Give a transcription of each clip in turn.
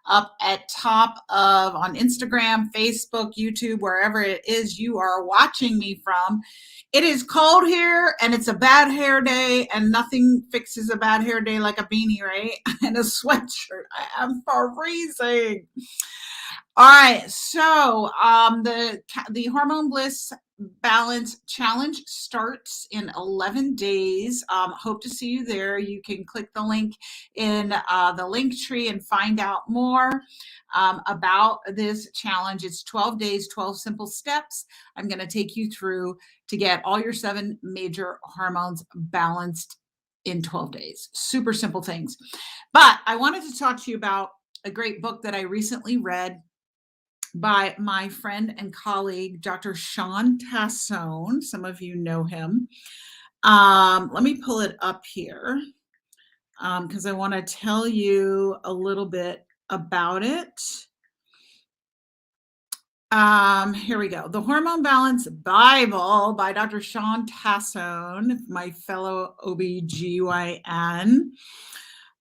up at top of on Instagram, Facebook, YouTube, wherever it is you are watching me from. It is cold here and it's a bad hair day, and nothing fixes a bad hair day like a beanie, right? And a sweatshirt. I am freezing. All right, so the Hormone Bliss Balance Challenge starts in 11 days. Hope to see you there. You can click the link in the link tree and find out more about this challenge. It's 12 days, 12 simple steps I'm going to take you through to get all your 7 major hormones balanced in 12 days. Super simple things. But I wanted to talk to you about a great book that I recently read by my friend and colleague, Dr. Sean Tassone. Some of you know him. Let me pull it up here because I want to tell you a little bit about it. Here we go. The Hormone Balance Bible by Dr. Sean Tassone, my fellow OBGYN.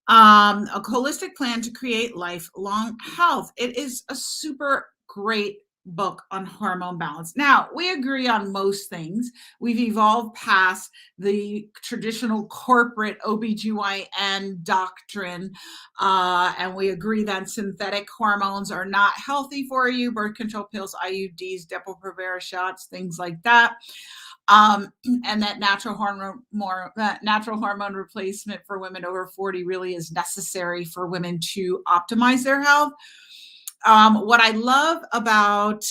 A holistic plan to create lifelong health. It is a super great book on hormone balance. Now, we agree on most things. We've evolved past the traditional corporate OBGYN doctrine, and we agree that synthetic hormones are not healthy for you, birth control pills, IUDs, Depo-Provera shots, things like that. And that natural hormone replacement for women over 40 really is necessary for women to optimize their health. What I love about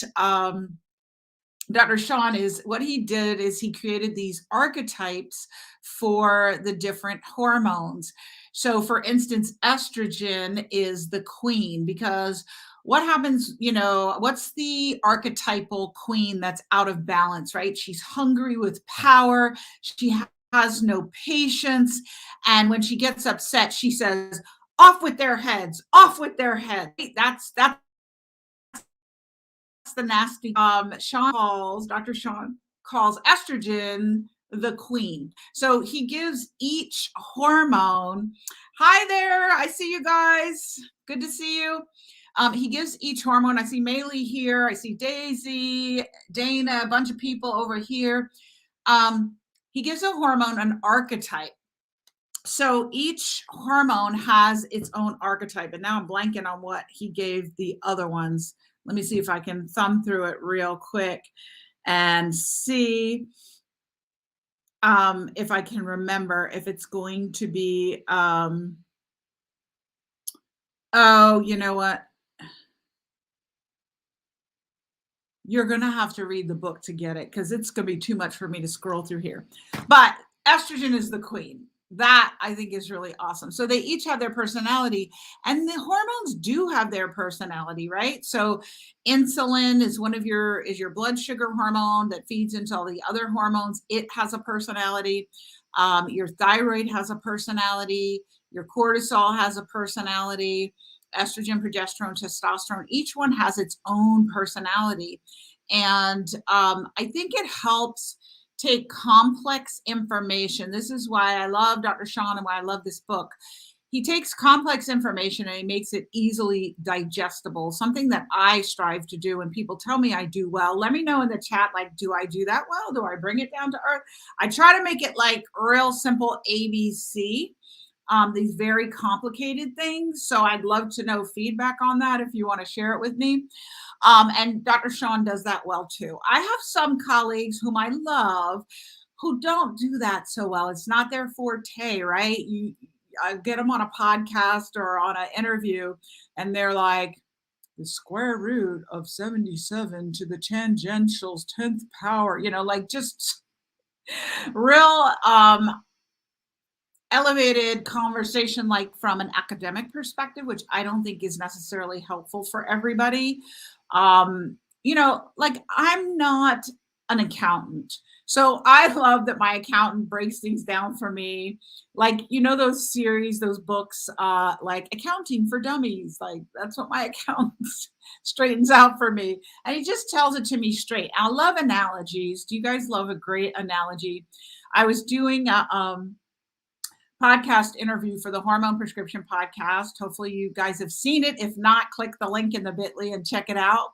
Dr. Sean is what he did is he created these archetypes for the different hormones. So for instance, estrogen is the queen, because what happens, what's the archetypal queen that's out of balance, right? She's hungry with power. She has no patience. And when she gets upset, she says, off with their heads, off with their heads. That's the nasty. Dr. Sean calls estrogen the queen. So he gives each hormone. Hi there. I see you guys. Good to see you. He gives each hormone. I see Maylee here. I see Daisy, Dana, a bunch of people over here. He gives a hormone an archetype. So each hormone has its own archetype. And now I'm blanking on what he gave the other ones. Let me see if I can thumb through it real quick and see if I can remember if it's going to be, oh, you know what? You're going to have to read the book to get it, because it's going to be too much for me to scroll through here. But estrogen is the queen. That I think is really awesome. So they each have their personality, and the hormones do have their personality, right? So insulin is your blood sugar hormone that feeds into all the other hormones. It has a personality. Your thyroid has a personality. Your cortisol has a personality. Estrogen, progesterone, testosterone, each one has its own personality. And I think it helps take complex information. This is why I love Dr. Sean and why I love this book. He takes complex information and he makes it easily digestible, something that I strive to do. And people tell me I do well. Let me know in the chat, like, do I do that well? Do I bring it down to earth? I try to make it like real simple ABC. These very complicated things. So I'd love to know feedback on that if you want to share it with me. And Dr. Sean does that well too. I have some colleagues whom I love who don't do that so well. It's not their forte, right? I get them on a podcast or on an interview and they're like, the square root of 77 to the tangential's 10th power, like just real elevated conversation, like from an academic perspective, which I don't think is necessarily helpful for everybody. Like I'm not an accountant. So I love that my accountant breaks things down for me. Like, those series, those books, like Accounting for Dummies, like that's what my accountant straightens out for me. And he just tells it to me straight. I love analogies. Do you guys love a great analogy? I was doing podcast interview for the Hormone Prescription Podcast. Hopefully, you guys have seen it. If not, click the link in the bit.ly and check it out.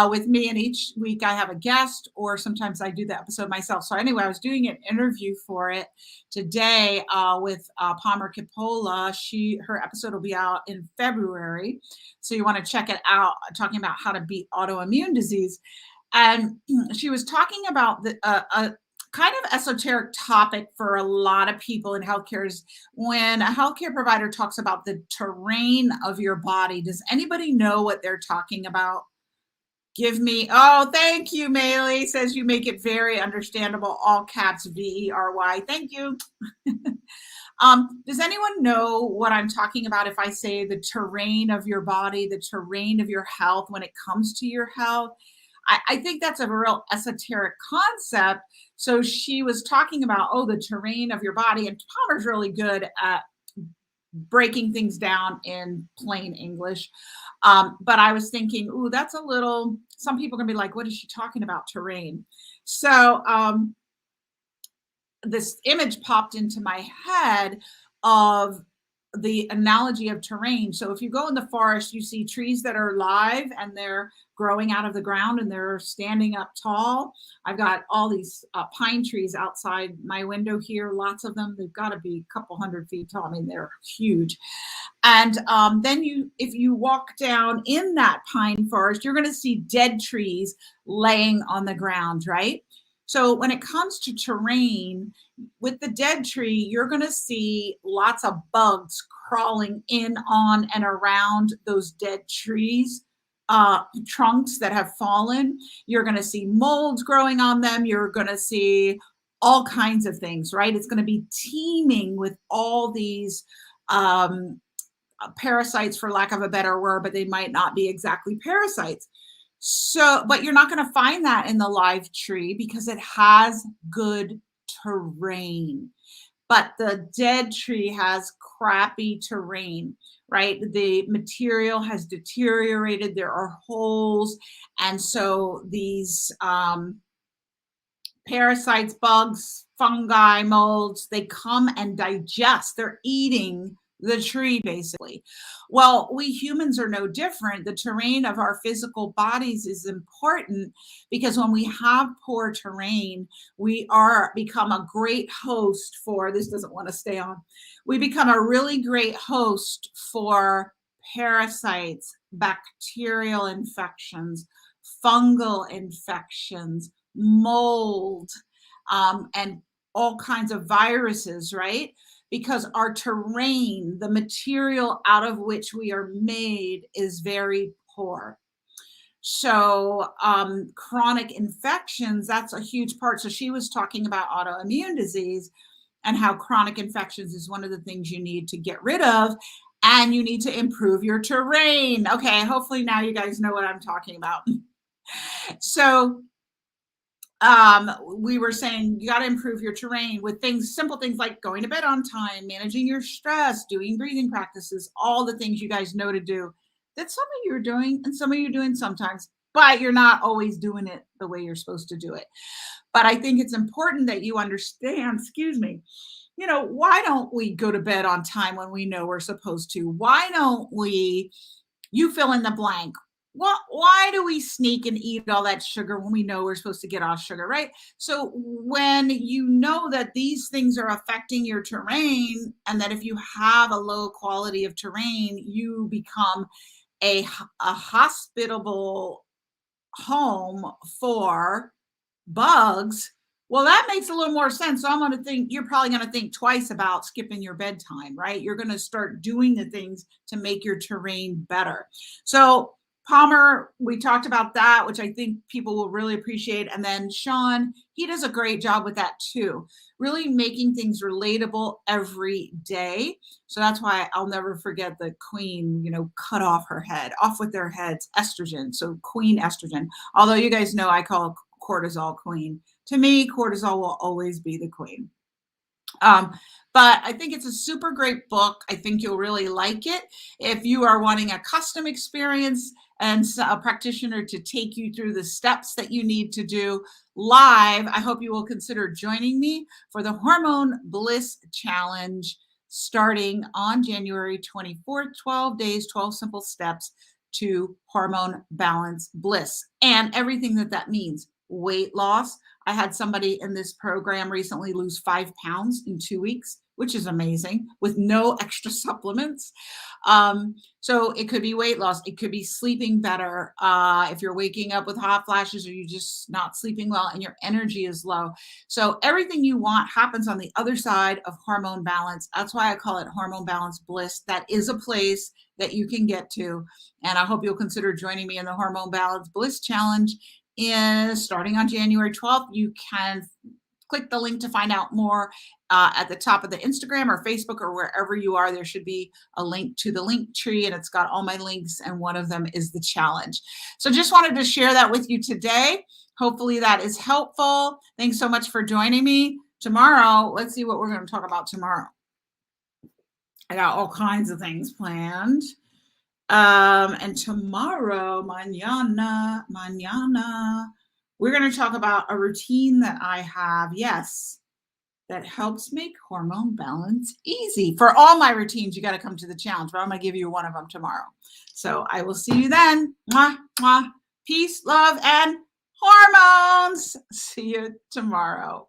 With me, and each week I have a guest, or sometimes I do the episode myself. So anyway, I was doing an interview for it today with Palmer Kipola. Her episode will be out in February, so you want to check it out. Talking about how to beat autoimmune disease, and she was talking about a kind of esoteric topic for a lot of people in healthcare is when a healthcare provider talks about the terrain of your body. Does anybody know what they're talking about? Give me, oh, thank you, Maylee. Says you make it very understandable, all caps Very. Thank you. Does anyone know what I'm talking about if I say the terrain of your body, the terrain of your health when it comes to your health? I think that's a real esoteric concept. So she was talking about, the terrain of your body, and Palmer's really good at breaking things down in plain English. But I was thinking, that's a little, some people are gonna be like, what is she talking about, terrain? So this image popped into my head of the analogy of terrain. So if you go in the forest, you see trees that are live and they're growing out of the ground and they're standing up tall. I've got all these pine trees outside my window here, lots of them. They've got to be a couple 100 feet tall. I mean, they're huge. And then if you walk down in that pine forest, you're going to see dead trees laying on the ground, right? So when it comes to terrain, with the dead tree, you're going to see lots of bugs crawling in, on, and around those dead trees, trunks that have fallen. You're going to see molds growing on them. You're going to see all kinds of things, right? It's going to be teeming with all these parasites, for lack of a better word, but they might not be exactly parasites. So, but you're not going to find that in the live tree because it has good terrain. But the dead tree has crappy terrain, right? The material has deteriorated. There are holes. And so these parasites, bugs, fungi, molds, they come and digest. They're eating the tree, basically. Well, we humans are no different. The terrain of our physical bodies is important because when we have poor terrain, we become a great host for, this doesn't want to stay on, we become a really great host for parasites, bacterial infections, fungal infections, mold, and all kinds of viruses, right? Because our terrain, the material out of which we are made, is very poor. So chronic infections, that's a huge part. So she was talking about autoimmune disease and how chronic infections is one of the things you need to get rid of, and you need to improve your terrain. Okay, hopefully now you guys know what I'm talking about. So we were saying you got to improve your terrain with simple things like going to bed on time, managing your stress, doing breathing practices, all the things you guys know to do that some of you are doing and some of you are doing sometimes, but you're not always doing it the way you're supposed to do it. But I think it's important that you understand, why don't we go to bed on time when we know we're supposed to? Why don't you fill in the blank? Why do we sneak and eat all that sugar when we know we're supposed to get off sugar, right? So when you know that these things are affecting your terrain, and that if you have a low quality of terrain, you become a hospitable home for bugs, well, that makes a little more sense. So you're probably going to think twice about skipping your bedtime, right? You're going to start doing the things to make your terrain better. So Palmer, we talked about that, which I think people will really appreciate. And then Sean, he does a great job with that too, really making things relatable every day. So that's why I'll never forget the queen, cut off her head, off with their heads, estrogen. So queen estrogen, although you guys know I call cortisol queen. To me, cortisol will always be the queen. But I think it's a super great book. I think you'll really like it. If you are wanting a custom experience and a practitioner to take you through the steps that you need to do live, I hope you will consider joining me for the Hormone Bliss Challenge starting on January 24th, 12 days, 12 simple steps to hormone balance bliss and everything that that means. Weight loss. I had somebody in this program recently lose 5 pounds in 2 weeks, which is amazing with no extra supplements. So it could be weight loss. It could be sleeping better. If you're waking up with hot flashes or you're just not sleeping well and your energy is low. So everything you want happens on the other side of hormone balance. That's why I call it hormone balance bliss. That is a place that you can get to. And I hope you'll consider joining me in the Hormone Balance Bliss Challenge starting on January 12th. You can click the link to find out more at the top of the Instagram or Facebook or wherever you are. There should be a link to the link tree and it's got all my links and one of them is the challenge. So just wanted to share that with you today. Hopefully that is helpful. Thanks so much for joining me. Tomorrow, let's see what we're going to talk about tomorrow. I got all kinds of things planned. And tomorrow, mañana, we're going to talk about a routine that I have, yes, that helps make hormone balance easy. For all my routines, you got to come to the challenge, but I'm going to give you one of them tomorrow. So I will see you then. Mwah, mwah. Peace, love, and hormones. See you tomorrow.